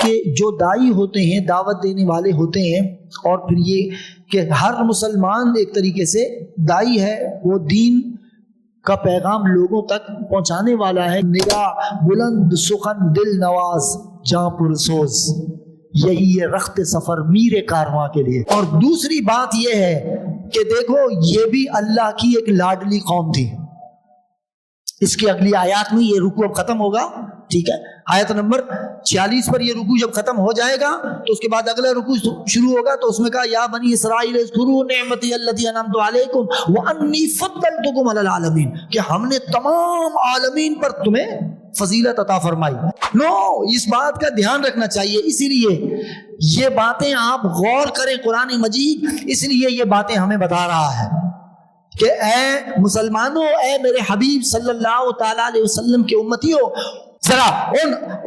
کہ جو دائی ہوتے ہیں، دعوت دینے والے ہوتے ہیں، اور پھر یہ کہ ہر مسلمان ایک طریقے سے دائی ہے، وہ دین کا پیغام لوگوں تک پہنچانے والا ہے۔ نگاہ بلند سخن دل نواز جاں پرسوز، یہی ہے رخت سفر میر کارواں کے لیے۔ اور دوسری بات یہ ہے کہ دیکھو یہ بھی اللہ کی ایک لاڈلی قوم تھی۔ اس کی اگلی آیات میں یہ رکوع اب ختم ہوگا، ٹھیک ہے، آیت نمبر 46 پر یہ رکوع جب ختم ہو جائے گا تو اس کے بعد اگلا رکوع شروع ہوگا، تو اس میں کہا یا بنی اسرائیل اذکروا نعمتی التی انعمت علیکم وانی فضلتکم علی العالمین، کہ ہم نے تمام عالمین پر تمہیں فضیلت عطا فرمائی۔ اس بات کا دھیان رکھنا چاہیے، اسی لیے یہ باتیں آپ غور کریں قرآن مجید، اس لیے یہ باتیں ہمیں بتا رہا ہے کہ اے مسلمانوں، اے میرے حبیب صلی اللہ تعالیٰ علیہ وسلم کے امتیوں، ذرا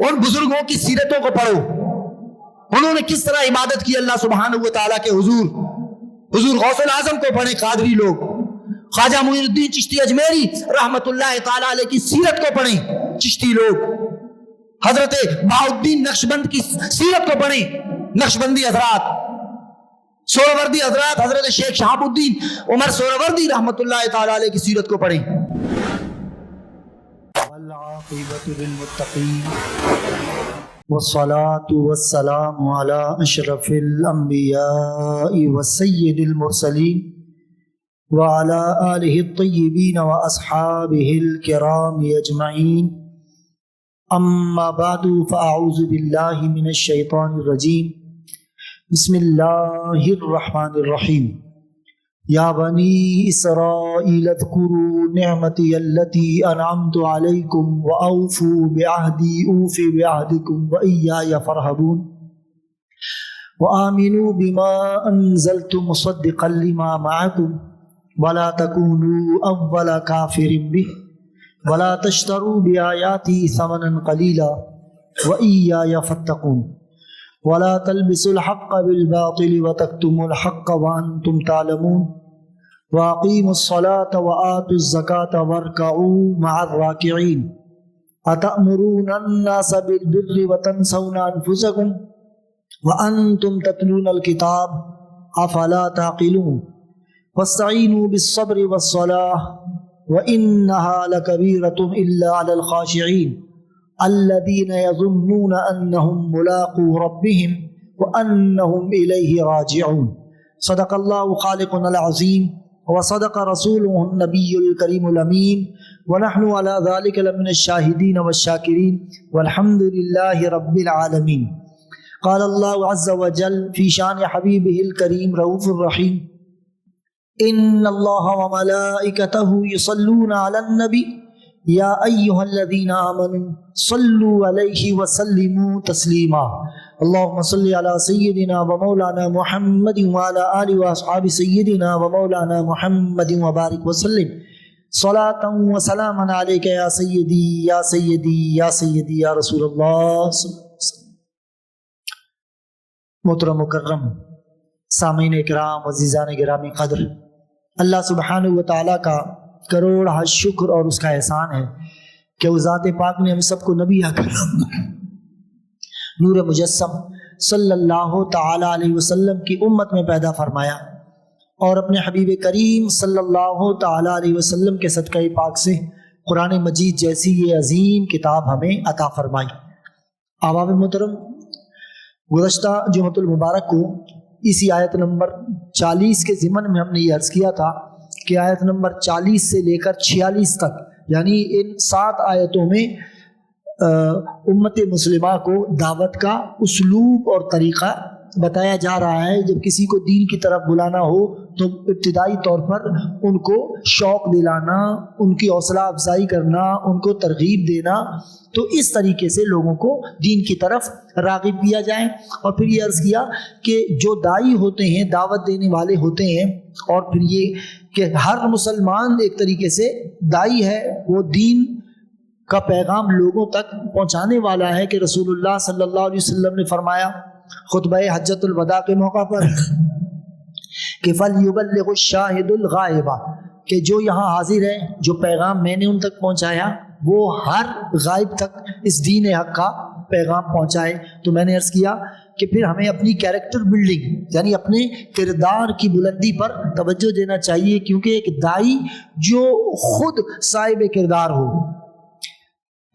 ان بزرگوں کی سیرتوں کو پڑھو، انہوں نے کس طرح عبادت کی اللہ سبحانہ و تعالیٰ کے حضور غوث الاعظم کو پڑھیں، قادری لوگ، خواجہ معین الدین چشتی اجمیری رحمت اللہ تعالیٰ علیہ کی سیرت کو پڑھیں چشتی لوگ، حضرت بہاؤالدین نقشبند کی سیرت کو پڑھیں نقشبندی حضرات، سہروردی حضرات، حضرت شیخ شہاب الدین عمر سہروردی رحمت اللہ تعالیٰ علیہ کی سیرت کو پڑھیں۔ والعاقبۃ للمتقین والصلاة والسلام علی اشرف الانبیاء وسید المرسلین وعلى آلہ الطیبین واصحابہ الکرام اجمعین، اما بعد فاعوذ باللہ من الشیطان الرجیم، بسم اللہ الرحمن الرحیم، یا بنی اسرائیل اذکروا نعمتی التی انعمت علیکم واوفوا بعہدی اوف بعہدکم وایای فارہبون، وآمنوا بما انزلت مصدقا لما معکم ولا تکونوا اول کافر بہ ولا تشتروا بآیاتی ثمنا قلیلا وایای فاتقون، ولا تلبسوا الحق بالباطل وتكتموا الحق وانتم تعلمون، واقیموا الصلاة وآتوا الزکاة وارکعوا مع الراکعین، اتأمرون الناس بالبر وتنسون انفسکم وانتم تتلون الکتاب افلا تعقلون، واستعینوا بالصبر والصلاة وإنها لكبيرة إلا على الخاشعين الذين يظنون أنهم ملاقو ربهم وأنهم إليه راجعون، صدق الله خالقنا العظيم وصدق رسوله النبي الكريم الأمين، ونحن على ذلك لمن الشاهدين والشاكرين والحمد لله رب العالمين۔ قال الله عز وجل في شان حبيبه الكريم رؤوف الرحيم، ان اللہ وملائکتہ یصلون علی النبی یا ایہا الذین آمنوا صلوا علیہ وسلموا تسلیما، اللہم صل علی سیدنا ومولانا محمد وعلی آلہ واصحاب سیدنا ومولانا محمد وبارک وسلم صلاۃ وسلاما علیک یا سیدی یا سیدی یا سیدی یا رسول اللہ صلی اللہ علیہ وسلم۔ محترم مکرم سامعین اکرام، عزیزان گرامی قدر، اللہ سبحانہ و تعالیٰ کا کروڑ شکر اور اس کا احسان ہے کہ وہ ذات پاک نے ہم سب کو نبی اکرم نور مجسم صلی اللہ تعالی علیہ وسلم کی امت میں پیدا فرمایا، اور اپنے حبیب کریم صلی اللہ تعالی علیہ وسلم کے صدقہ پاک سے قرآن مجید جیسی یہ عظیم کتاب ہمیں عطا فرمائی۔ احباب محترم، گزشتہ جمعۃ المبارک کو اسی آیت نمبر 40 کے ضمن میں ہم نے یہ عرض کیا تھا کہ آیت نمبر 40 سے لے کر 46 تک، یعنی ان 7 آیتوں میں امت مسلمہ کو دعوت کا اسلوب اور طریقہ بتایا جا رہا ہے۔ جب کسی کو دین کی طرف بلانا ہو تو ابتدائی طور پر ان کو شوق دلانا، ان کی حوصلہ افزائی کرنا، ان کو ترغیب دینا، تو اس طریقے سے لوگوں کو دین کی طرف راغب کیا جائے۔ اور پھر یہ عرض کیا کہ جو دائی ہوتے ہیں، دعوت دینے والے ہوتے ہیں، اور پھر یہ کہ ہر مسلمان ایک طریقے سے دائی ہے، وہ دین کا پیغام لوگوں تک پہنچانے والا ہے، کہ رسول اللہ صلی اللہ علیہ وسلم نے فرمایا خطبہ حجۃ الوداع کے موقع پر کہ فَلْيُبَلِّغُ الشَّاهِدُ الْغَائِبَ، کہ جو یہاں حاضر ہے، جو پیغام میں نے ان تک پہنچایا وہ ہر غائب تک اس دین حق کا پیغام پہنچائے. تو میں نے عرض کیا کہ پھر ہمیں اپنی کیریکٹر بلڈنگ یعنی اپنے کردار کی بلندی پر توجہ دینا چاہیے، کیونکہ ایک دائی جو خود صاحب کردار ہو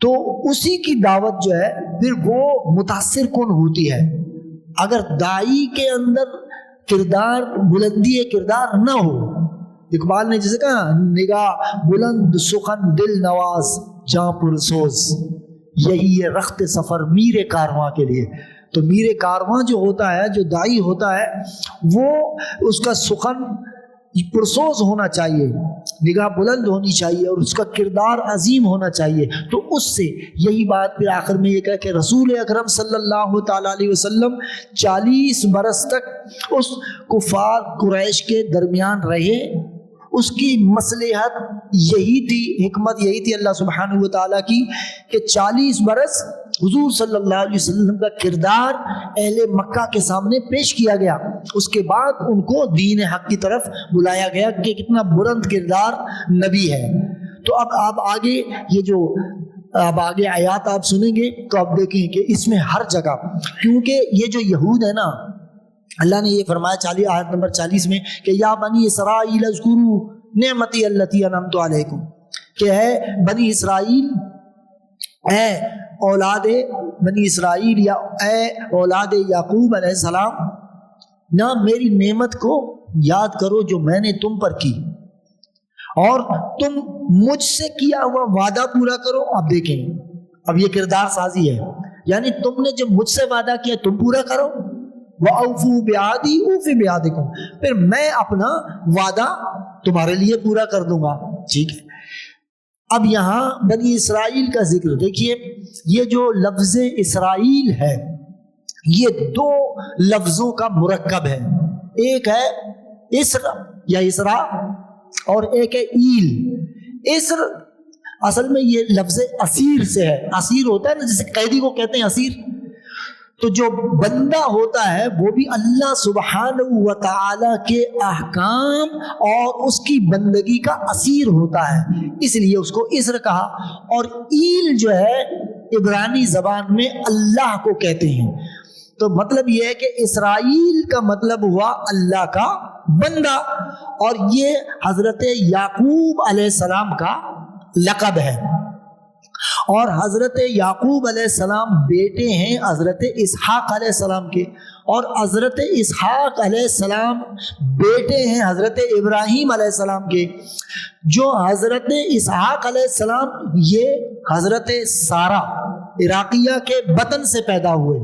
تو اسی کی دعوت جو ہے پھر وہ متاثر کن ہوتی ہے. اگر دائی کے اندر کردار بلندی کردار نہ ہو، اقبال نے جیسے کہا نگاہ بلند سخن دل نواز جاں پرسوز، یہی ہے رخت سفر میر کارواں کے لیے. تو میر کارواں جو ہوتا ہے، جو دائی ہوتا ہے، وہ اس کا سخن پرسوز ہونا چاہیے، نگاہ بلند ہونی چاہیے اور اس کا کردار عظیم ہونا چاہیے. تو اس سے یہی بات پھر آخر میں یہ کہا کہ رسول اکرم صلی اللہ تعالیٰ علیہ وسلم 40 برس تک اس کفار قریش کے درمیان رہے. اس کی مصلحت یہی تھی، حکمت یہی تھی اللہ سبحانہ و تعالیٰ کی کہ 40 برس حضور صلی اللہ علیہ وسلم کا کردار اہل مکہ کے سامنے پیش کیا گیا. اس کے بعد ان کو دین حق کی طرف بلایا گیا کہ کتنا بلند کردار نبی ہے. تو اب آپ آگے یہ جو اب آگے آیات آپ سنیں گے تو آپ دیکھیں کہ اس میں ہر جگہ، کیونکہ یہ جو یہود ہے نا، اللہ نے یہ فرمایا آیت نمبر 40 میں کہ یا بنی اسرائیل اذکروا نعمتی التی انعمت علیکم، کہ ہے بنی اسرائیل، اے اولاد بنی اسرائیل یا اے اولاد یعقوب علیہ السلام، نہ میری نعمت کو یاد کرو جو میں نے تم پر کی، اور تم مجھ سے کیا ہوا وعدہ پورا کرو. اب دیکھیں اب یہ کردار سازی ہے، یعنی تم نے جو مجھ سے وعدہ کیا تم پورا کرو. وَأَوْفُوا بِعَهْدِي أُوفِ بِعَهْدِكُمْ، پھر میں اپنا وعدہ تمہارے لیے پورا کر دوں گا. ٹھیک ہے. اب یہاں بنی اسرائیل کا ذکر دیکھیے، یہ جو لفظ اسرائیل ہے یہ 2 لفظوں کا مرکب ہے. ایک ہے اسر یا اسرا اور ایک ہے ایل. اسر اصل میں یہ لفظ اسیر سے ہے. اسیر ہوتا ہے نا، جیسے قیدی کو کہتے ہیں اسیر. تو جو بندہ ہوتا ہے وہ بھی اللہ سبحانہ و تعالی کے احکام اور اس کی بندگی کا اسیر ہوتا ہے، اس لیے اس کو اسر کہا. اور ایل جو ہے عبرانی زبان میں اللہ کو کہتے ہیں. تو مطلب یہ ہے کہ اسرائیل کا مطلب ہوا اللہ کا بندہ، اور یہ حضرت یعقوب علیہ السلام کا لقب ہے. اور حضرت یعقوب علیہ السلام بیٹے ہیں حضرت اسحاق علیہ السلام کے، اور حضرت اسحاق علیہ السلام بیٹے ہیں حضرت ابراہیم علیہ السلام کے. جو حضرت اسحاق علیہ السلام یہ حضرت سارہ عراقیہ کے بطن سے پیدا ہوئے،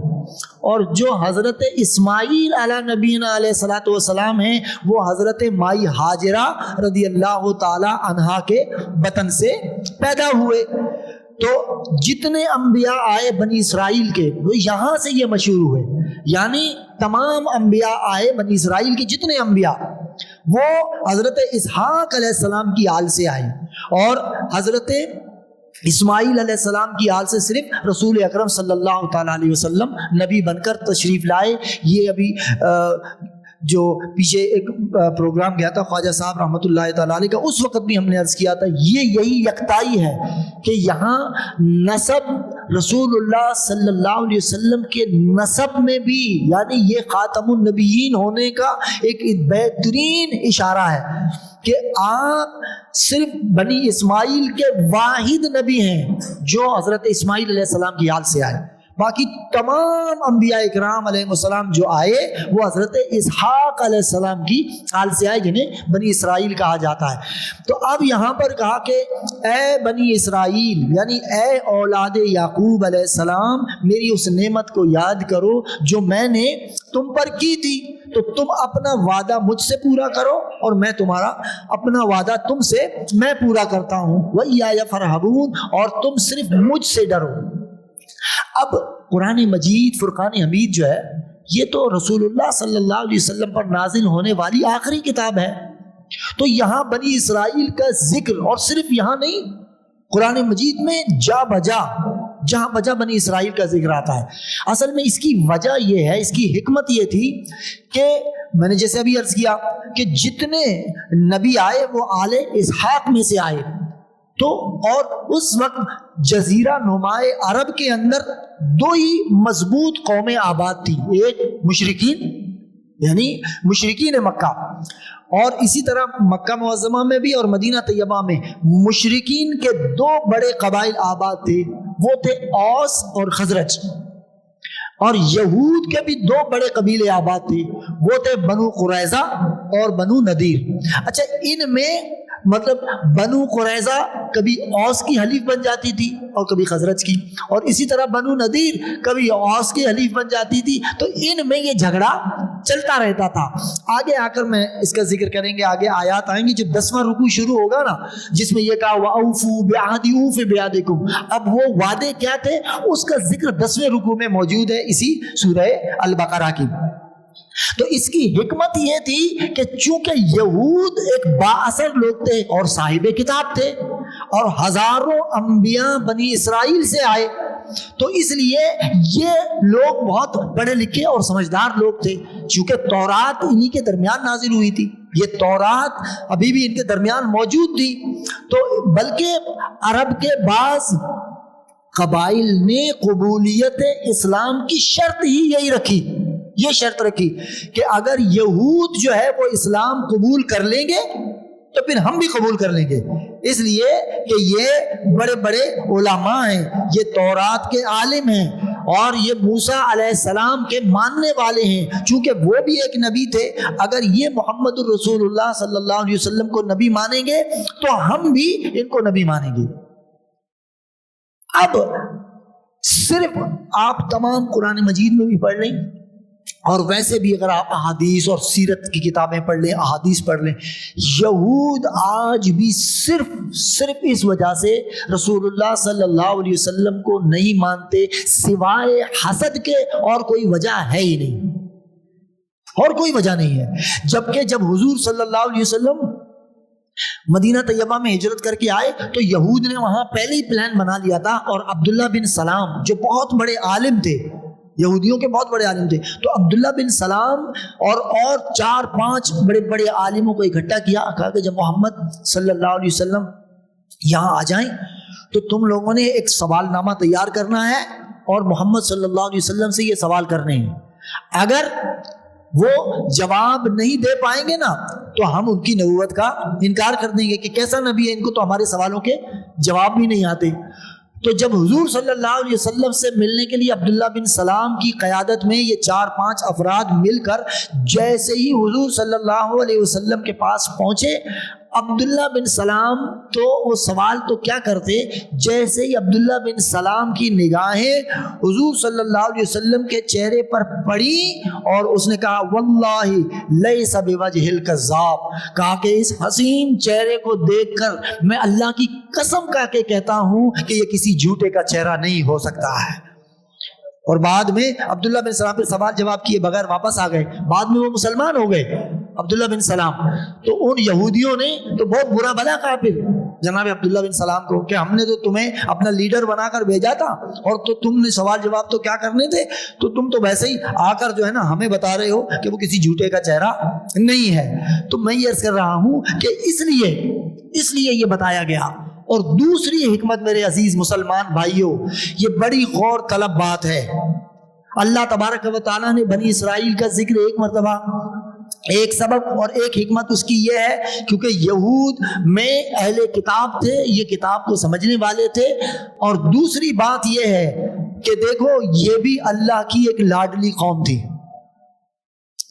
اور جو حضرت اسماعیل علیہ نبینا علیہ الصلوۃ والسلام ہیں وہ حضرت مائی ہاجرہ رضی اللہ تعالی عنہا کے بطن سے پیدا ہوئے. تو جتنے انبیاء آئے بنی اسرائیل کے وہ یہاں سے یہ مشہور ہوئے، یعنی تمام انبیاء آئے بنی اسرائیل کے جتنے انبیاء وہ حضرت اسحاق علیہ السلام کی آل سے آئے، اور حضرت اسماعیل علیہ السلام کی آل سے صرف رسول اکرم صلی اللہ تعالیٰ علیہ وسلم نبی بن کر تشریف لائے. یہ ابھی جو پیچھے ایک پروگرام گیا تھا خواجہ صاحب رحمۃ اللہ تعالیٰ علیہ کا، اس وقت بھی ہم نے عرض کیا تھا یہی یکتائی ہے کہ یہاں نسب رسول اللہ صلی اللہ علیہ وسلم کے نسب میں بھی، یعنی یہ خاتم النبیین ہونے کا ایک بہترین اشارہ ہے کہ آپ صرف بنی اسماعیل کے واحد نبی ہیں جو حضرت اسماعیل علیہ السلام کی آل سے آئے. باقی تمام انبیاء اکرام علیہ السلام جو آئے وہ حضرت اسحاق علیہ السلام کی آل سے آئے جنہیں بنی اسرائیل کہا جاتا ہے. تو اب یہاں پر کہا کہ اے بنی اسرائیل یعنی اے اولاد یعقوب علیہ السلام، میری اس نعمت کو یاد کرو جو میں نے تم پر کی تھی. تو تم اپنا وعدہ مجھ سے پورا کرو اور میں تمہارا اپنا وعدہ تم سے میں پورا کرتا ہوں. وَإِيَّايَ فَارْهَبُونَ، اور تم صرف مجھ سے ڈرو. اب قرآن مجید فرقان حمید جو ہے یہ تو رسول اللہ صلی اللہ علیہ وسلم پر نازل ہونے والی آخری کتاب ہے. تو یہاں بنی اسرائیل کا ذکر، اور صرف یہاں نہیں، قرآن مجید میں جہاں بجا بنی اسرائیل کا ذکر آتا ہے. اصل میں اس کی وجہ یہ ہے، اس کی حکمت یہ تھی کہ میں نے جیسے ابھی عرض کیا کہ جتنے نبی آئے وہ آل اسحاق میں سے آئے. تو اور اس وقت جزیرہ نمائے عرب کے اندر دو ہی مضبوط قومیں آباد تھی، ایک مشرکین یعنی مشرکین مکہ، اور اسی طرح مکہ معظمہ میں بھی اور مدینہ طیبہ میں مشرکین کے دو بڑے قبائل آباد تھے، وہ تھے اوس اور خزرج، اور یہود کے بھی دو بڑے قبیلے آباد تھے، وہ تھے بنو قریظہ اور بنو نذیر۔ اچھا، ان میں مطلب بنو قریظہ کبھی اوس کی حلیف بن جاتی تھی اور کبھی خزرج کی، اور اسی طرح بنو نذیر کبھی اوس کی حلیف بن جاتی تھی، تو ان میں یہ جھگڑا چلتا رہتا تھا۔ آگے آ کر میں اس کا ذکر کریں گے، آگے آیات آئیں گی، جب 10واں رکوع شروع ہوگا نا جس میں یہ کہا وَأَوْفُوا بِعَهْدِي أُوفِ بِعَهْدِكُمْ، اب وہ وعدے کیا تھے اس کا ذکر 10ویں رکوع میں موجود ہے اسی سورہ البقرہ کی۔ تو اس کی حکمت یہ تھی کہ چونکہ یہود ایک بااثر لوگ تھے اور صاحب کتاب تھے اور ہزاروں انبیاء بنی اسرائیل سے آئے، تو اس لیے یہ لوگ بہت پڑھے لکھے اور سمجھدار لوگ تھے، چونکہ تورات انہی کے درمیان نازل ہوئی تھی، یہ تورات ابھی بھی ان کے درمیان موجود تھی، تو بلکہ عرب کے بعض قبائل نے قبولیت اسلام کی شرط ہی یہی رکھی، یہ شرط رکھی کہ اگر یہود جو ہے وہ اسلام قبول کر لیں گے تو پھر ہم بھی قبول کر لیں گے، اس لیے کہ یہ بڑے بڑے علماء ہیں، یہ تورات کے عالم ہیں اور یہ موسیٰ علیہ السلام کے ماننے والے ہیں، چونکہ وہ بھی ایک نبی تھے، اگر یہ محمد الرسول اللہ صلی اللہ علیہ وسلم کو نبی مانیں گے تو ہم بھی ان کو نبی مانیں گے۔ اب صرف آپ تمام قرآن مجید میں بھی پڑھ لیں اور ویسے بھی اگر آپ احادیث اور سیرت کی کتابیں پڑھ لیں، احادیث پڑھ لیں، یہود آج بھی صرف اس وجہ سے رسول اللہ صلی اللہ علیہ وسلم کو نہیں مانتے، سوائے حسد کے اور کوئی وجہ ہے ہی نہیں، اور کوئی وجہ نہیں ہے۔ جبکہ جب حضور صلی اللہ علیہ وسلم مدینہ طیبہ میں ہجرت کر کے آئے تو یہود نے وہاں پہلے ہی پلان بنا لیا تھا، اور عبداللہ بن سلام جو بہت بڑے عالم تھے، یہودیوں کے بہت بڑے عالم تھے، تو عبداللہ بن سلام اور 4-5 بڑے بڑے عالموں کو اکٹھا کیا، کہا کہ جب محمد صلی اللہ علیہ وسلم یہاں آ جائیں تو تم لوگوں نے ایک سوال نامہ تیار کرنا ہے اور محمد صلی اللہ علیہ وسلم سے یہ سوال کرنے ہیں، اگر وہ جواب نہیں دے پائیں گے نا تو ہم ان کی نبوت کا انکار کر دیں گے کہ کیسا نبی ہے، ان کو تو ہمارے سوالوں کے جواب بھی نہیں آتے۔ تو جب حضور صلی اللہ علیہ وسلم سے ملنے کے لیے عبداللہ بن سلام کی قیادت میں یہ 4-5 افراد مل کر جیسے ہی حضور صلی اللہ علیہ وسلم کے پاس پہنچے، عبداللہ بن سلام تو وہ سوال تو کیا کرتے، جیسے ہی عبداللہ بن سلام کی نگاہیں حضور صلی اللہ علیہ وسلم کے چہرے پر پڑی اور اس نے کہا واللہ لیس بوجہ الکذاب، کہا کہ اس حسین چہرے کو دیکھ کر میں اللہ کی قسم کھا کے کہتا ہوں کہ یہ کسی جھوٹے کا چہرہ نہیں ہو سکتا ہے۔ اور بعد میں عبداللہ بن سلام پہ سوال جواب کیے بغیر واپس آ گئے، بعد میں وہ مسلمان ہو گئے عبداللہ بن سلام۔ تو ان یہودیوں نے تو بہت برا بھلا کہا پھر جناب عبداللہ بن سلام کو کہ ہم نے تو تمہیں اپنا لیڈر بنا کر بھیجا تھا اور تو تم نے سوال جواب تو کیا کرنے تھے، تو تم تو ویسے ہی آ کر جو ہے نا ہمیں بتا رہے ہو کہ وہ کسی جھوٹے کا چہرہ نہیں ہے۔ تو میں یہ عرض کر رہا ہوں کہ اس لیے یہ بتایا گیا۔ اور دوسری حکمت میرے عزیز مسلمان بھائیوں، یہ بڑی غور طلب بات ہے، اللہ تبارک و تعالیٰ نے بنی اسرائیل کا ذکر ایک مرتبہ، ایک سبب اور ایک حکمت اس کی یہ ہے کیونکہ یہود میں اہل کتاب تھے، یہ کتاب کو سمجھنے والے تھے، اور دوسری بات یہ ہے کہ دیکھو یہ بھی اللہ کی ایک لاڈلی قوم تھی۔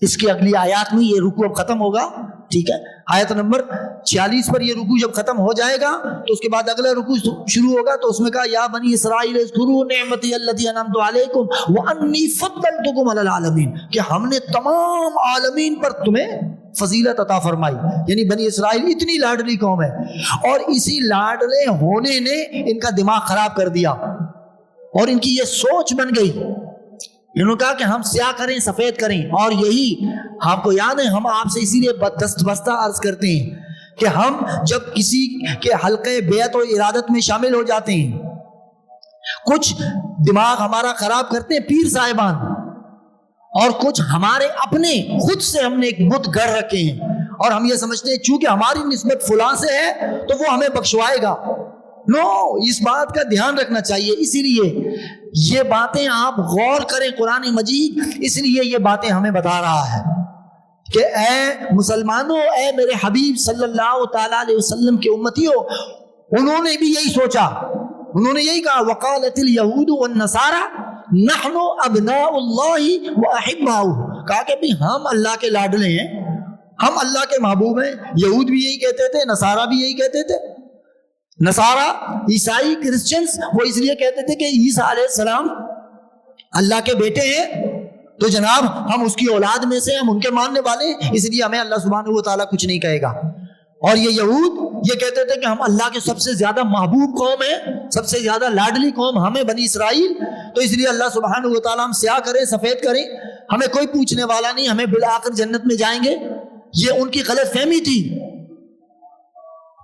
اس کی اگلی آیات میں یہ رکوع اب ختم ہوگا، ٹھیک ہے، آیت نمبر 46 پر یہ رکوع جب ختم ہو جائے گا تو اس کے بعد اگلا رکوع شروع ہوگا، تو اس میں کہا یا بنی اسرائیل اذکروا نعمتی التی انعمت علیکم وانی فضلتکم علی العالمین، کہ ہم نے تمام عالمین پر تمہیں فضیلت عطا فرمائی، یعنی بنی اسرائیل اتنی لاڈلی قوم ہے، اور اسی لاڈلے ہونے نے ان کا دماغ خراب کر دیا اور ان کی یہ سوچ بن گئی، انہوں نے کہا کہ ہم سیاہ کریں سفید کریں، اور یہی آپ کو یاد ہے ہم آپ سے اسی لیے دست بستہ عرض کرتے ہیں کہ ہم جب کسی کے حلقے بیعت و ارادت میں شامل ہو جاتے ہیں، کچھ دماغ ہمارا خراب کرتے ہیں پیر صاحبان، اور کچھ ہمارے اپنے خود سے ہم نے ایک بت گڑھ رکھے ہیں، اور ہم یہ سمجھتے ہیں چونکہ ہماری نسبت فلاں سے ہے تو وہ ہمیں بخشوائے گا، نو، اس بات کا دھیان رکھنا چاہیے. اسی لیے یہ باتیں آپ غور کریں قرآن مجید، اس لیے یہ باتیں ہمیں بتا رہا ہے کہ اے مسلمانوں، اے میرے حبیب صلی اللہ تعالیٰ علیہ وسلم کے امتیوں، انہوں نے بھی یہی سوچا، انہوں نے یہی کہا وقالت الیہود والنصارى نحن ابناء اللہ واحباؤہ، کہا کہ بھی ہم اللہ کے لاڈلے ہیں، ہم اللہ کے محبوب ہیں. یہود بھی یہی کہتے تھے، نصارہ بھی یہی کہتے تھے. نصارہ، عیسائی، کرسچنز وہ اس لیے کہتے تھے کہ عیسیٰ علیہ السلام اللہ کے بیٹے ہیں، تو جناب ہم اس کی اولاد میں سے، ہم ان کے ماننے والے ہیں، اس لیے ہمیں اللہ سبحانہ و تعالیٰ کچھ نہیں کہے گا. اور یہ یہود یہ کہتے تھے کہ ہم اللہ کے سب سے زیادہ محبوب قوم ہیں، سب سے زیادہ لاڈلی قوم ہمیں بنی اسرائیل، تو اس لیے اللہ سبحانہ و تعالیٰ ہم سیاہ کریں سفید کریں، ہمیں کوئی پوچھنے والا نہیں، ہمیں بالآخر جنت میں جائیں گے. یہ ان کی غلط فہمی تھی.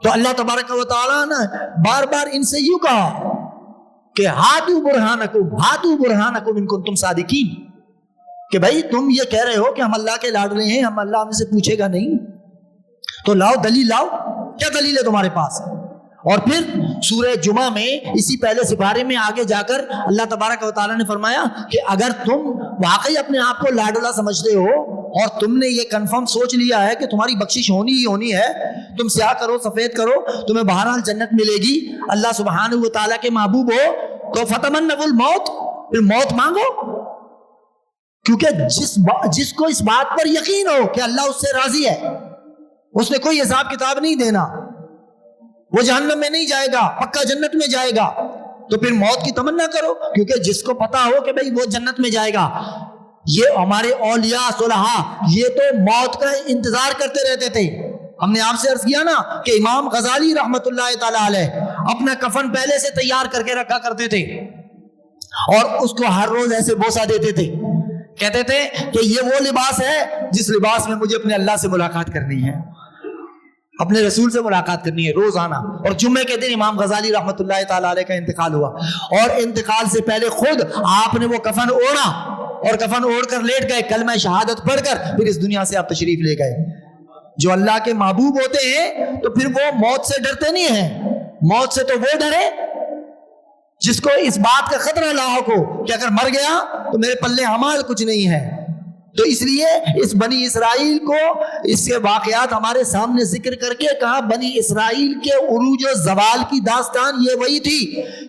تو اللہ تبارک و تعالیٰ نے بار بار ان سے یوں کہا کہ ہاتھو برہانکم ان کنتم صادقین، کہ بھائی تم یہ کہہ رہے ہو کہ ہم اللہ کے لاڈلے ہیں، ہم اللہ ہم سے پوچھے گا نہیں، تو لاؤ دلیل، لاؤ کیا دلیل ہے تمہارے پاس. اور پھر سورہ جمعہ میں اسی پہلے سپارے میں آگے جا کر اللہ تبارک و تعالیٰ نے فرمایا کہ اگر تم واقعی اپنے آپ کو لاڈلا سمجھتے ہو اور تم نے یہ کنفرم سوچ لیا ہے کہ تمہاری بخشش ہونی ہی ہونی ہے، تم سیاہ کرو سفید کرو، تمہیں بہرحال جنت ملے گی، اللہ سبحانہ و تعالیٰ کے محبوب ہو، تو فتمنوا الموت، پھر موت مانگو. کیونکہ جس کو اس بات پر یقین ہو کہ اللہ اس سے راضی ہے، اس نے کوئی حساب کتاب نہیں دینا، وہ جہنم میں نہیں جائے گا، پکا جنت میں جائے گا، تو پھر موت کی تمنا کرو. کیونکہ جس کو پتا ہو کہ بھئی وہ جنت میں جائے گا، یہ ہمارے اولیاء صلحاء یہ تو موت کا انتظار کرتے رہتے تھے. ہم نے آپ سے عرض کیا نا کہ امام غزالی رحمت اللہ تعالی علیہ اپنا کفن پہلے سے تیار کر کے رکھا کرتے تھے اور اس کو ہر روز ایسے بوسہ دیتے تھے، کہتے تھے کہ یہ وہ لباس ہے جس لباس میں مجھے اپنے اللہ سے ملاقات کرنی ہے، اپنے رسول سے ملاقات کرنی ہے روزانہ. اور جمعے کے دن امام غزالی رحمت اللہ تعالی علیہ کا انتقال ہوا، اور انتقال سے پہلے خود آپ نے وہ کفن اوڑھا اور کفن اوڑھ کر لیٹ گئے، کلمہ شہادت پڑھ کر پھر اس دنیا سے آپ تشریف لے گئے. جو اللہ کے محبوب ہوتے ہیں تو پھر وہ موت سے ڈرتے نہیں ہیں. موت سے تو وہ ڈرے جس کو اس بات کا خطرہ لاحق ہو کہ اگر مر گیا تو میرے پلے اعمال کچھ نہیں ہے. تو اس لیے اس بنی اسرائیل کو اس کے واقعات ہمارے سامنے ذکر کر کے کہا بنی اسرائیل کے عروج و زوال کی داستان یہ وہی تھی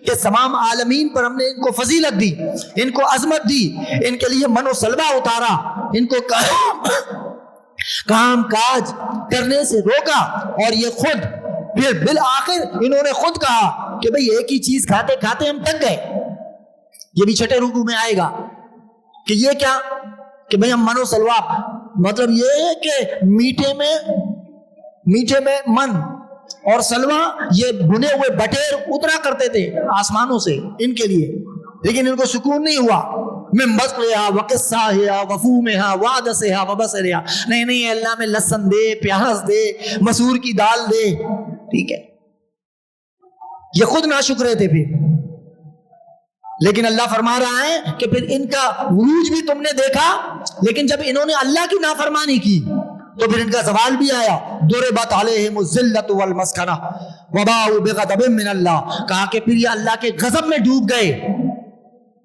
کہ تمام عالمین پر ہم نے ان کو فضیلت دی، ان کو عظمت دی، ان کے لیے من و سلوہ اتارا، ان کو کام کاج کرنے سے روکا، اور یہ خود پھر بالآخر انہوں نے خود کہا کہ بھئی ایک ہی چیز کھاتے کھاتے ہم تھک گئے. یہ بھی چھٹے رکوع میں آئے گا کہ یہ کیا کہ بھئی ہم من و سلوہ، مطلب یہ ہے کہ میٹھے میں من اور سلوہ یہ بھنے ہوئے بٹیر اترا کرتے تھے آسمانوں سے ان کے لیے، لیکن ان کو سکون نہیں ہوا. میں بسلہا وقصاہا وفومہا وعدسہا وبصرہا، نہیں اللہ میں لہسن دے، پیاز دے، مسور کی دال دے. ٹھیک ہے، یہ خود ناشکرے تھے پھر. لیکن اللہ فرما رہا ہے کہ پھر ان کا عروج بھی تم نے دیکھا، لیکن جب انہوں نے اللہ کی نافرمانی کی تو پھر ان کا زوال بھی آیا. ضربت علیہم الذلۃ والمسکنہ وباؤوا بغضب من اللہ، کہا کہ پھر یہ اللہ کے غضب میں ڈوب گئے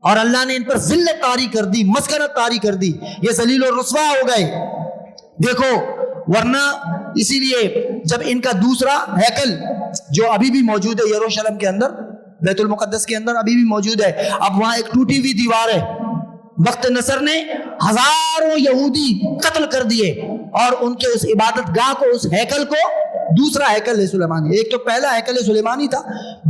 اور اللہ نے ان پر ذلت طاری کر دی، مسکنت طاری کر دی، یہ ذلیل و رسوا ہو گئے. دیکھو ورنہ اسی لیے جب ان کا دوسرا ہیکل جو ابھی بھی موجود ہے یروشلم کے اندر، بیت المقدس کے اندر ابھی بھی موجود ہے، اب وہاں ایک ٹوٹی ہوئی دیوار ہے. وقت نصر نے ہزاروں یہودی قتل کر دیے اور ان کے اس عبادت گاہ کو، اس ہیکل کو، دوسرا ہیکل ہے سلیمانی، ایک تو پہلا ہیکل سلیمانی تھا،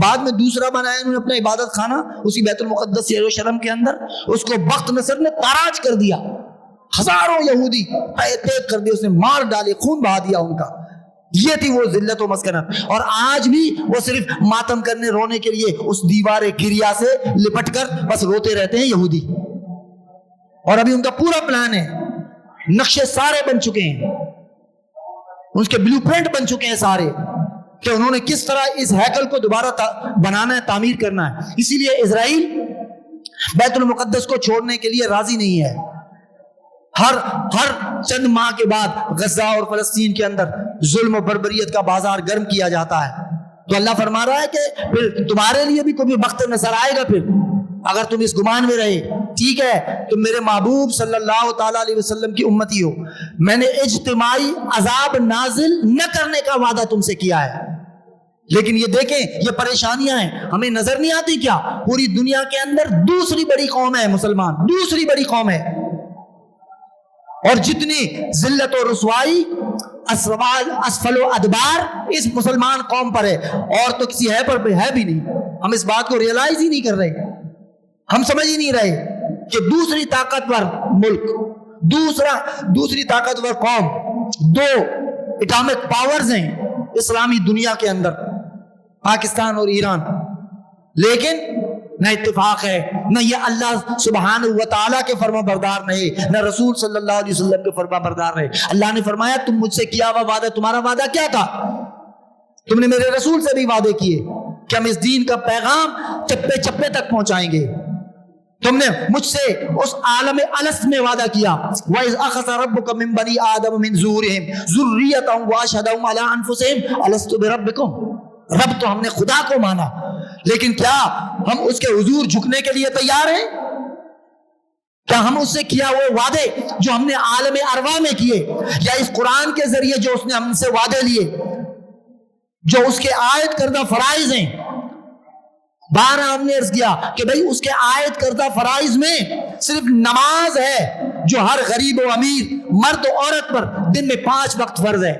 بعد میں دوسرا بنایا انہوں نے اپنا عبادت خانہ اسی بیت المقدس یروشلم کے اندر، اس کو وقت نصر نے تاراج کر دیا. ہزاروں یہودی تیز کر دیے، اس نے مار ڈالے، خون بہا دیا ان کا. یہ تھی وہ ذلت و مسکنت. اور آج بھی وہ صرف ماتم کرنے رونے کے لیے اس دیوار گریا سے لپٹ کر بس روتے رہتے ہیں یہودی. اور ابھی ان کا پورا پلان ہے، نقشے سارے بن چکے ہیں، اس کے بلو پرنٹ بن چکے ہیں سارے، کہ انہوں نے کس طرح اس ہیکل کو دوبارہ بنانا ہے، تعمیر کرنا ہے. اسی لیے اسرائیل بیت المقدس کو چھوڑنے کے لیے راضی نہیں ہے. ہر چند ماہ کے بعد غزہ اور فلسطین کے اندر ظلم و بربریت کا بازار گرم کیا جاتا ہے. تو اللہ فرما رہا ہے کہ پھر تمہارے لیے بھی کوئی وقت نظر آئے گا، پھر اگر تم اس گمان میں رہے، ٹھیک ہے تم میرے محبوب صلی اللہ تعالیٰ علیہ وسلم کی امتی ہو، میں نے اجتماعی عذاب نازل نہ کرنے کا وعدہ تم سے کیا ہے، لیکن یہ دیکھیں یہ پریشانیاں ہیں، ہمیں نظر نہیں آتی کیا؟ پوری دنیا کے اندر دوسری بڑی قوم ہے مسلمان، دوسری بڑی قوم ہے، اور جتنی ذلت و رسوائی اسفل و ادبار اس مسلمان قوم پر ہے، اور تو کسی ہے پر ہے بھی نہیں۔ ہم اس بات کو ریئلائز ہی نہیں کر رہے، ہم سمجھ ہی نہیں رہے کہ دوسری طاقتور ملک، دوسری طاقتور قوم، دو اٹامک پاورز ہیں اسلامی دنیا کے اندر، پاکستان اور ایران، لیکن نہ اتفاق ہے، نہ یہ اللہ سبحانہ و تعالیٰ کے فرما بردار رہے، نہ رسول صلی اللہ علیہ وسلم کے فرما بردار رہے۔ اللہ نے فرمایا تم مجھ سے کیا ہوا وعدہ، تمہارا وعدہ کیا تھا؟ تم نے میرے رسول سے بھی وعدے کیے کہ ہم اس دین کا پیغام چپے چپے تک پہنچائیں گے، تم نے مجھ سے اس عالم الست میں وعدہ کیا، وَإِذْ أَخَذَ رَبُّكَ مِن بَنِي آدَمَ مِن ظُهُورِهِمْ ذُرِّيَّتَهُمْ وَأَشْهَدَهُمْ عَلَىٰ أَنفُسِهِمْ أَلَسْتُ بِرَبِّكُمْ۔ رب تو ہم نے خدا کو مانا، لیکن کیا ہم اس کے حضور جھکنے کے لیے تیار ہیں؟ کیا ہم اس سے کیا وہ وعدے جو ہم نے عالم ارواح میں کیے، یا اس قرآن کے ذریعے جو اس نے ہم سے وعدے لیے، جو اس کے عائد کردہ فرائض ہیں، بارہ ہم نے عرض کیا کہ بھئی اس کے عائد کردہ فرائض میں صرف نماز ہے جو ہر غریب و امیر مرد و عورت پر دن میں 5 وقت فرض ہے،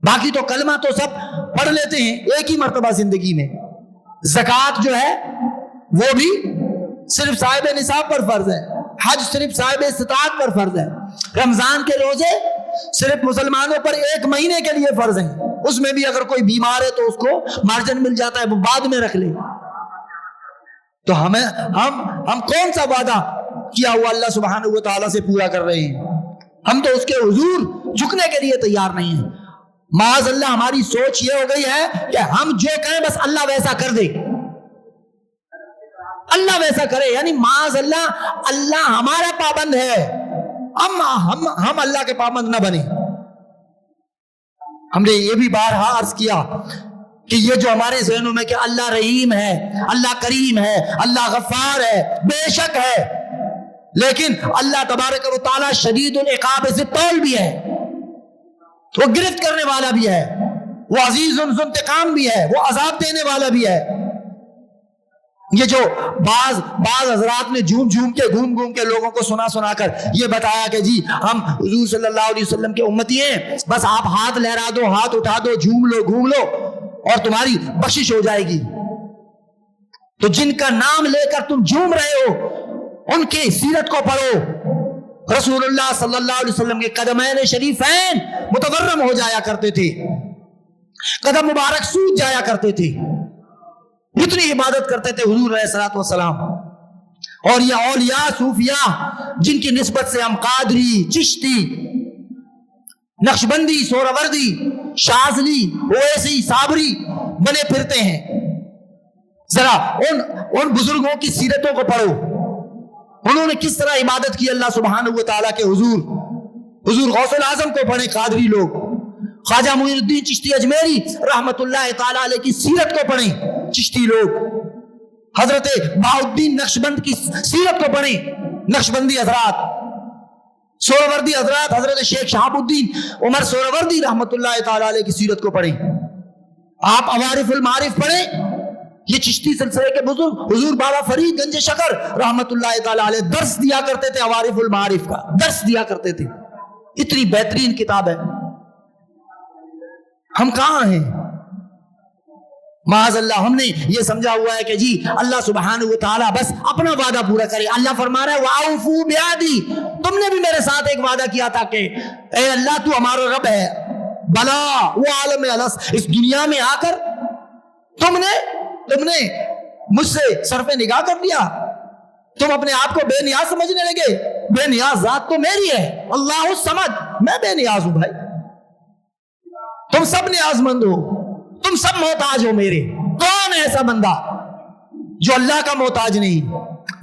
باقی تو کلمہ تو سب پڑھ لیتے ہیں ایک ہی مرتبہ زندگی میں۔ زکوٰۃ جو ہے وہ بھی صرف صاحب نصاب پر فرض ہے، حج صرف صاحب استطاعت پر فرض ہے، رمضان کے روزے صرف مسلمانوں پر 1 مہینے کے لیے فرض ہیں، اس میں بھی اگر کوئی بیمار ہے تو اس کو مارجن مل جاتا ہے، وہ بعد میں رکھ لے۔ تو ہم کون سا وعدہ کیا ہوا اللہ سبحانہ و تعالیٰ سے پورا کر رہے ہیں؟ ہم تو اس کے حضور جھکنے کے لیے تیار نہیں ہیں۔ معاذ اللہ ہماری سوچ یہ ہو گئی ہے کہ ہم جو کہیں بس اللہ ویسا کر دے، اللہ ویسا کرے، یعنی معاذ اللہ ہمارا پابند ہے، ہم اللہ کے پابند نہ بنے۔ ہم نے یہ بھی بارہا عرض کیا کہ یہ جو ہمارے ذہنوں میں کہ اللہ رحیم ہے، اللہ کریم ہے، اللہ غفار ہے، بے شک ہے، لیکن اللہ تبارک و تعالیٰ شدید العقاب ذی الطول بھی ہے، وہ گرفت کرنے والا بھی ہے، وہ عزیز ذو انتقام بھی ہے، وہ عذاب دینے والا بھی ہے۔ یہ جو بعض حضرات نے گھوم کے لوگوں کو سنا کر یہ بتایا کہ جی ہم حضور صلی اللہ علیہ وسلم کے امتی ہیں، بس آپ ہاتھ لہرا دو، ہاتھ اٹھا دو، گھوم لو اور تمہاری بخشش ہو جائے گی۔ تو جن کا نام لے کر تم جھوم رہے ہو ان کی سیرت کو پڑھو۔ رسول اللہ صلی اللہ علیہ وسلم کے قدمین شریفین متورم ہو جایا کرتے تھے، قدم مبارک سوج جایا کرتے تھے، اتنی عبادت کرتے تھے حضور علیہ الصلوۃ والسلام۔ اور یہ اولیاء صوفیاء جن کی نسبت سے ہم قادری، چشتی، نقشبندی، سہروردی، شاذلی، اویسی، صابری بنے پھرتے ہیں، ذرا ان بزرگوں کی سیرتوں کو پڑھو، انہوں نے کس طرح عبادت کی اللہ سبحانہ و تعالیٰ کے حضور غوث العظم کو پڑھیں قادری لوگ، خواجہ معین الدین چشتی اجمیری رحمت اللہ تعالیٰ علیہ کی سیرت کو پڑھیں چشتی لوگ، حضرت بہاؤالدین نقشبند کی سیرت کو پڑھیں نقشبندی حضرات، سہروردی حضرات حضرت شیخ شہاب الدین عمر سہروردی رحمت اللہ تعالیٰ علیہ کی سیرت کو پڑھیں۔ آپ عوارف المعارف پڑھیں، یہ چشتی سلسلے کے بزرگ حضور بابا فرید گنج شکر رحمت اللہ تعالیٰ علیہ درس دیا کرتے تھے، عوارف المعارف کا درس دیا کرتے تھے، اتنی بہترین کتاب ہے۔ ہم کہاں ہیں؟ معاذ اللہ ہم نے یہ سمجھا ہوا ہے کہ جی اللہ سبحانہ و تعالیٰ بس اپنا وعدہ پورا کرے۔ اللہ فرما رہا ہے وَأَوْفُوا بِعَهْدِي، تم نے بھی میرے ساتھ ایک وعدہ کیا تھا کہ اے اللہ تو ہمارا رب ہے، بلا وہ عالم الست، اس دنیا میں آ کر تم نے مجھ سے صرف نگاہ کر دیا، تم اپنے آپ کو بے نیاز سمجھنے لگے، بے نیاز ذات تو میری ہے، اللہ الصمد، میں بے نیاز ہوں بھائی، تم سب نیاز مند ہو، تم سب محتاج ہو میرے۔ کون ہے ایسا بندہ جو اللہ کا محتاج نہیں؟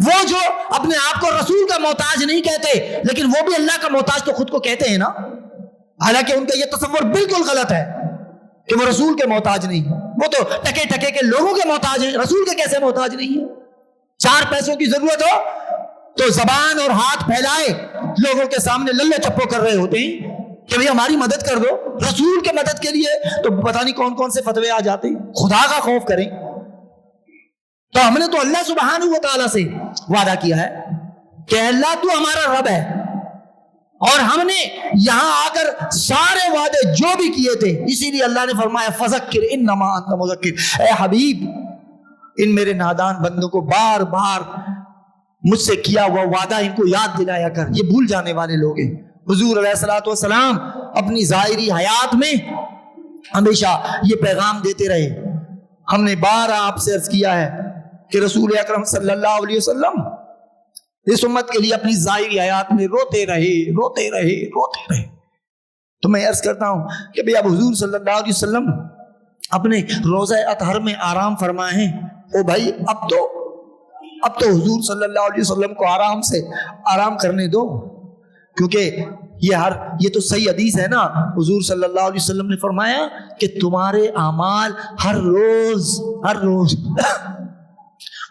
وہ جو اپنے آپ کو رسول کا محتاج نہیں کہتے لیکن وہ بھی اللہ کا محتاج تو خود کو کہتے ہیں نا، حالانکہ ان کا یہ تصور بالکل غلط ہے۔ کہ وہ رسول کے محتاج نہیں، وہ تو ٹکے ٹکے کے لوگوں کے محتاج ہیں، رسول کے کیسے محتاج نہیں ہے؟ 4 پیسوں کی ضرورت ہو تو زبان اور ہاتھ پھیلائے لوگوں کے سامنے للے چپو کر رہے ہوتے ہیں کہ بھئی ہماری مدد کر دو، رسول کے مدد کے لیے تو پتہ نہیں کون کون سے فتوے آ جاتے ہیں۔ خدا کا خوف کریں۔ تو ہم نے تو اللہ سبحانہ و تعالیٰ سے وعدہ کیا ہے کہ اللہ تو ہمارا رب ہے، اور ہم نے یہاں آ کر سارے وعدے جو بھی کیے تھے، اسی لیے اللہ نے فرمایا فذکر انما انت مذکر، اے حبیب ان میرے نادان بندوں کو بار بار مجھ سے کیا ہوا وعدہ ان کو یاد دلایا کر، یہ بھول جانے والے لوگ ہیں۔ حضور علیہ الصلوۃ والسلام اپنی ظاہری حیات میں ہمیشہ یہ پیغام دیتے رہے۔ ہم نے بار آپ سے عرض کیا ہے کہ رسول اکرم صلی اللہ علیہ وسلم اس امت کے لیے اپنی ظاہری حیات میں روتے رہے۔ تو میں عرض کرتا ہوں کہ بھئی اب حضور صلی اللہ علیہ وسلم اپنے روضہ اطہر میں آرام فرمائے ہیں، او بھائی اب تو حضور صلی اللہ علیہ وسلم کو آرام کرنے دو، کیونکہ یہ تو صحیح حدیث ہے نا، حضور صلی اللہ علیہ وسلم نے فرمایا کہ تمہارے اعمال ہر روز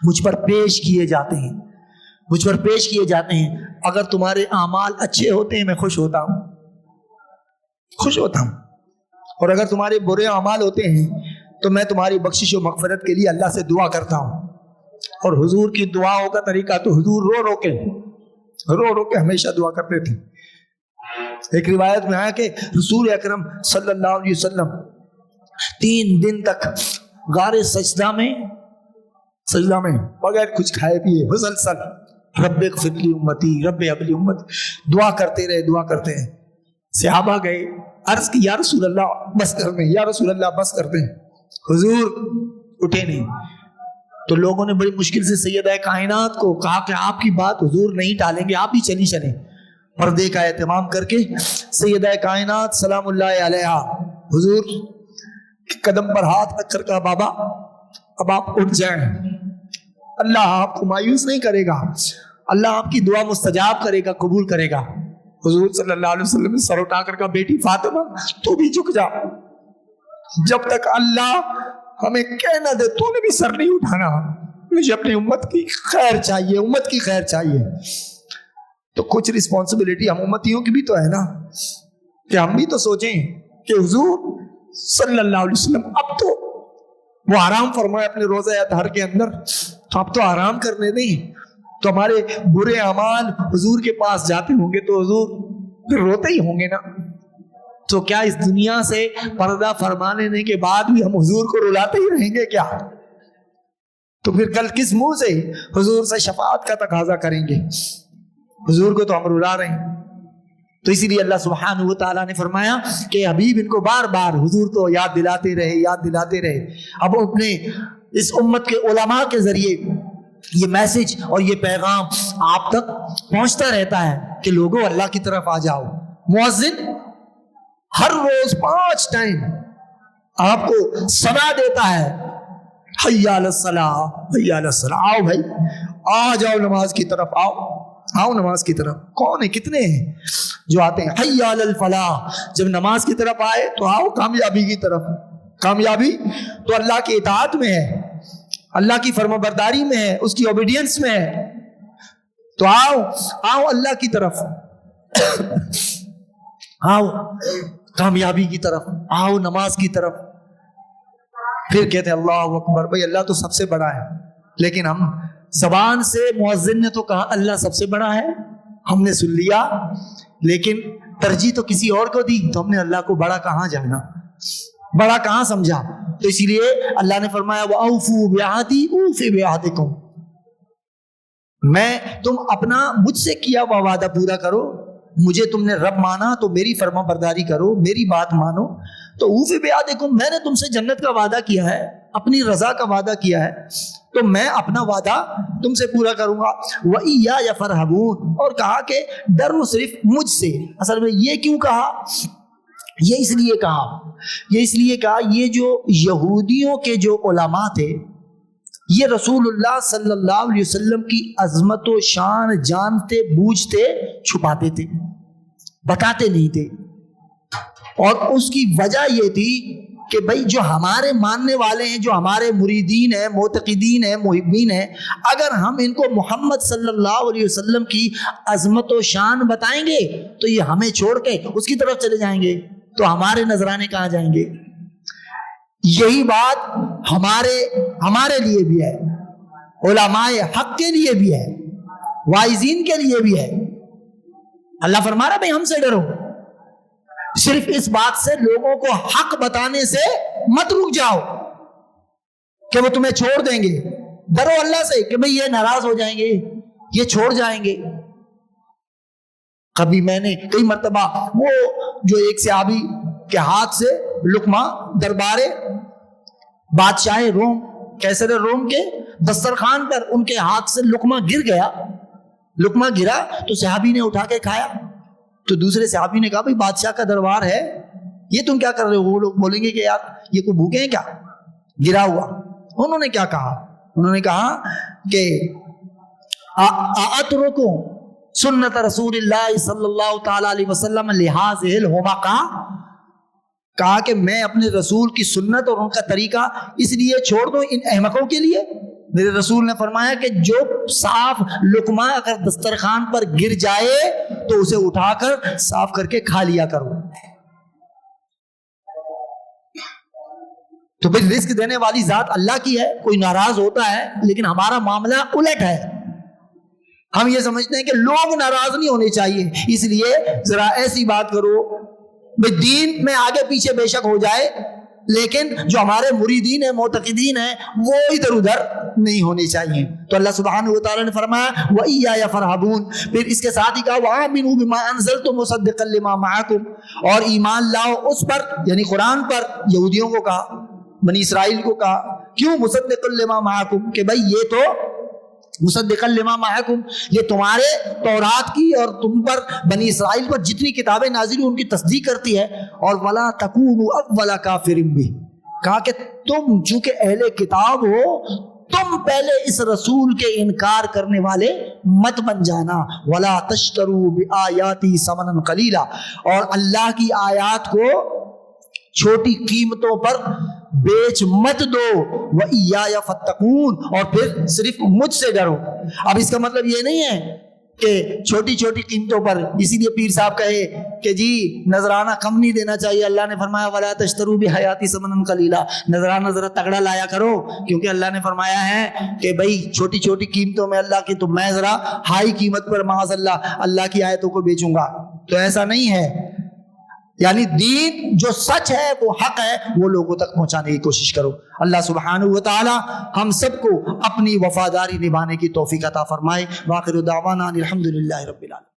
مجھ پر پیش کیے جاتے ہیں، اگر تمہارے اعمال اچھے ہوتے ہیں میں خوش ہوتا ہوں، اور اگر تمہارے برے اعمال ہوتے ہیں تو میں تمہاری بخشش و مغفرت کے لیے اللہ سے دعا کرتا ہوں۔ اور حضور کی دعاؤں کا طریقہ تو حضور رو رو کے ہمیشہ دعا کرتے تھے۔ ایک روایت میں آیا کہ رسول اکرم صلی اللہ علیہ وسلم 3 دن تک غار سجدہ میں بغیر کچھ کھائے پیے مسلسل رب اغفر لی امتی، رب اب لی امتی دعا کرتے رہے۔ صحابہ گئے، عرض کی یا رسول اللہ بس کرتے ہیں، حضور اٹھے نہیں۔ تو لوگوں نے بڑی مشکل سے سیدہ کائنات کو کہا کہ آپ کی بات حضور نہیں ٹالیں گے، آپ ہی چلیں۔ پردے کا اہتمام کر کے سیدہ کائنات سلام اللہ علیہا حضور قدم پر ہاتھ رکھ کر کہا بابا اب آپ اٹھ جائیں، اللہ آپ کو مایوس نہیں کرے گا، اللہ آپ کی دعا مستجاب کرے گا، قبول کرے گا۔ حضور صلی اللہ علیہ وسلم نے سر اٹھا کر کہا بیٹی فاطمہ تو بھی جھک جا، جب تک اللہ ہمیں کہہ نہ دے تو نے بھی سر نہیں اٹھانا، مجھے اپنی امت کی خیر چاہیے۔ تو کچھ رسپانسبلٹی ہم امتیوں کی بھی تو ہے نا، کہ ہم بھی تو سوچیں کہ حضور صلی اللہ علیہ وسلم اب تو وہ آرام فرمائے اپنے روزہ اطہر کے اندر، تو اب تو آرام کرنے دیں، تو ہمارے برے اعمال حضور کے پاس جاتے ہوں گے تو حضور پھر روتے ہی ہوں گے نا۔ تو کیا اس دنیا سے پردہ فرما لینے کے بعد بھی ہم حضور کو رلاتے ہی رہیں گے کیا؟ تو پھر کل کس منہ سے حضور سے شفاعت کا تقاضا کریں گے؟ حضور کو تو ہم رلا رہے ہیں۔ تو اسی لیے اللہ سبحانہ و تعالیٰ نے فرمایا کہ حبیب ان کو بار بار حضور تو یاد دلاتے رہے۔ اب اپنے اس امت کے علماء کے ذریعے یہ میسج اور یہ پیغام آپ تک پہنچتا رہتا ہے کہ لوگوں اللہ کی طرف آ جاؤ۔ مؤذن ہر روز 5 ٹائم آپ کو صدا دیتا ہے، حی علی الصلاۃ، حی علی الصلاۃ، آؤ بھائی آ جاؤ نماز کی طرف، آؤ نماز کی طرف۔ کون ہے؟ کتنے ہیں جو آتے ہیں؟ حی علی الفلاح، جب نماز کی طرف آئے تو آؤ کامیابی کی طرف۔ کامیابی تو اللہ کی اطاعت میں ہے، اللہ کی فرما برداری میں ہے، اس کی اوبیڈینس میں ہے۔ تو آؤ اللہ کی طرف، آؤ کامیابی کی طرف، آؤ نماز کی طرف۔ پھر کہتے ہیں اللہ اکبر، بھائی اللہ تو سب سے بڑا ہے، لیکن ہم زبان سے مؤذن نے تو کہا اللہ سب سے بڑا ہے، ہم نے سن لیا، لیکن ترجیح تو کسی اور کو دی، تو ہم نے اللہ کو بڑا کہاں جانا، بڑا کہاں سمجھا۔ تو اسی لیے اللہ نے فرمایا وَأَوْفُوا بِعَهْدِي أُوفِ بِعَهْدِكُمْ، تم اپنا مجھ سے کیا ہوا وعدہ پورا کرو، مجھے تم نے رب مانا تو میری فرما برداری کرو، میری بات مانو، تو اوفِ بِعَهْدِكُمْ، میں نے تم سے جنت کا وعدہ کیا ہے، اپنی رضا کا وعدہ کیا ہے، تو میں اپنا وعدہ تم سے پورا کروں گا۔ وَإِيَّايَ فَارْهَبُونَ، اور کہا کہ ڈرو صرف مجھ سے۔ اصل میں یہ کیوں کہا؟ یہ اس لیے کہا یہ جو یہودیوں کے جو علماء تھے، یہ رسول اللہ صلی اللہ علیہ وسلم کی عظمت و شان جانتے بوجھتے چھپاتے تھے، بتاتے نہیں تھے، اور اس کی وجہ یہ تھی کہ بھائی جو ہمارے ماننے والے ہیں، جو ہمارے مریدین ہیں، معتقدین ہیں، محبین ہیں، اگر ہم ان کو محمد صلی اللہ علیہ وسلم کی عظمت و شان بتائیں گے تو یہ ہمیں چھوڑ کے اس کی طرف چلے جائیں گے، تو ہمارے نذرانے کہاں جائیں گے؟ یہی بات ہمارے لیے بھی ہے، علماء حق کے لیے بھی ہے، واعظین کے لیے بھی ہے۔ اللہ فرما رہا بھائی ہم سے ڈرو، صرف اس بات سے لوگوں کو حق بتانے سے مت رک جاؤ کہ وہ تمہیں چھوڑ دیں گے، ڈرو اللہ سے کہ بھئی یہ ناراض ہو جائیں گے، یہ چھوڑ جائیں گے۔ کبھی میں نے کئی مرتبہ وہ جو ایک صحابی کے ہاتھ سے لقمہ دربار بادشاہ روم کیسر روم کے دسترخوان پر ان کے ہاتھ سے لقمہ گر گیا، لقمہ گرا تو صحابی نے اٹھا کے کھایا، تو دوسرے صحابی نے کہا بھئی بادشاہ کا دربار ہے، یہ تم کیا کر رہے ہو؟ وہ لوگ بولیں گے کہ یار یہ کوئی بھوکے ہیں کیا، گرا ہوا۔ انہوں نے کیا کہا؟ انہوں نے کہا کہ اَأَتْرُكُ سنت رسول اللہ صلی اللہ تعالی علیہ وسلم لِهَٰذِهِ الْحُمَقَاءِ، کہا کہ میں اپنے رسول کی سنت اور ان کا طریقہ اس لیے چھوڑ دوں ان احمقوں کے لیے؟ میرے رسول نے فرمایا کہ جو صاف لقمہ اگر دسترخوان پر گر جائے تو اسے اٹھا کر صاف کر کے کھا لیا کرو۔ تو پھر رزق دینے والی ذات اللہ کی ہے، کوئی ناراض ہوتا ہے، لیکن ہمارا معاملہ الٹ ہے، ہم یہ سمجھتے ہیں کہ لوگ ناراض نہیں ہونے چاہیے، اس لیے ذرا ایسی بات کرو بھئی دین میں آگے پیچھے بے شک ہو جائے، لیکن جو ہمارے مریدین ہیں، معتقدین ہیں، وہ ادھر ادھر نہیں ہونے چاہیے۔ تو اللہ سبحانہ وتعالی نے فرمایا وَإِيَّايَ فَارْهَبُونَ، پھر اس کے ساتھ ہی کہا وَآمِنُوا بِمَا أَنزَلْتُ مُصَدِّقًا لِمَا مَعَكُمْ، اور ایمان لاؤ اس پر، یعنی قرآن پر۔ یہودیوں کو کہا، بنی اسرائیل کو کہا، کیوں مصدقا لما معکم، کہ بھائی یہ تو مصدقا لما معکم، یہ تمہارے تورات کی اور تم پر بنی اسرائیل پر جتنی کتابیں نازل ہوئی ان کی تصدیق کرتی ہے، اور ولا تکونوا اول کافر بہ، کہا کہ تم چونکہ اہل کتاب ہو تم پہلے اس رسول کے انکار کرنے والے مت بن جانا۔ ولا تشتروا بآیاتی ثمنا قلیلا، اور اللہ کی آیات کو چھوٹی قیمتوں پر بیچ مت دو۔ وَإِيَّايَ فَاتَّقُونَ، اور پھر صرف مجھ سے ڈرو۔ اب اس کا مطلب یہ نہیں ہے کہ چھوٹی چھوٹی قیمتوں پر، اسی لیے پیر صاحب کہے کہ جی نذرانہ کم نہیں دینا چاہیے، اللہ نے فرمایا وَلَا تَشْتَرُوا بِحَيَاتِ ثَمَنًا قَلِيلًا، نذرانہ ذرا تگڑا لایا کرو، کیونکہ اللہ نے فرمایا ہے کہ بھائی چھوٹی چھوٹی قیمتوں میں اللہ کی، تو میں ذرا ہائی قیمت پر معاذ اللہ کی آیتوں کو بیچوں گا، تو ایسا نہیں ہے۔ یعنی دین جو سچ ہے، وہ حق ہے، وہ لوگوں تک پہنچانے کی کوشش کرو۔ اللہ سبحانہ وتعالی ہم سب کو اپنی وفاداری نبھانے کی توفیق عطا فرمائے۔ وآخر دعوانا الحمدللہ رب العالمین۔